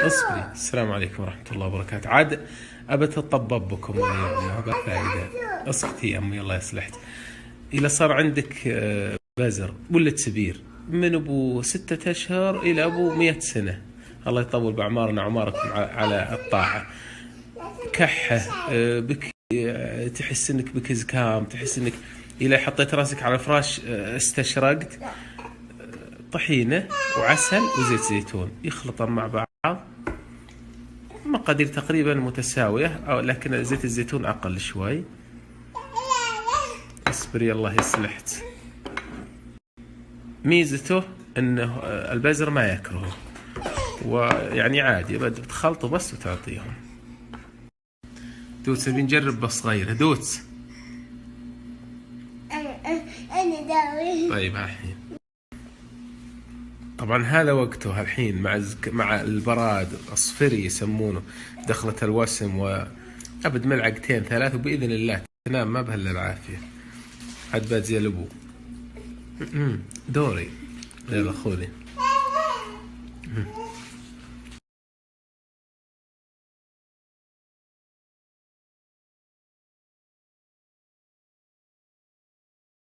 اصبري. السلام عليكم ورحمة الله وبركاته. عاد أبت أطبب بكم اليوم، ما فائدة. اسكتي يا أمي الله يصلحك. إذا صار عندك بزر ولا تسبير من أبو 6 أشهر إلى أبو 100 سنة، الله يطول بأعمارنا وأعماركم على الطاعة. كحة بك، تحس إنك بك زكام، تحس إنك إذا حطيت راسك على فراش استشرقت. طحينة وعسل وزيت زيتون يخلطن مع بعض، مقادير تقريبا متساوية، أو لكن زيت الزيتون أقل شوي. اصبري الله يصلحك. ميزته انه البزر ما يكرهه، ويعني عادي بتخلطه بس وتعطيهم. دوتس بنجرب بس صغيرة. دوتس انا داوي. طيب الحين طبعا هذا وقته الحين مع البراد اصفري يسمونه، دخلة الوسم، وابد ملعقتين 3 وباذن الله تنام ما بهلا العافية. عاد بات زي الابو. دوري. يلا خذي.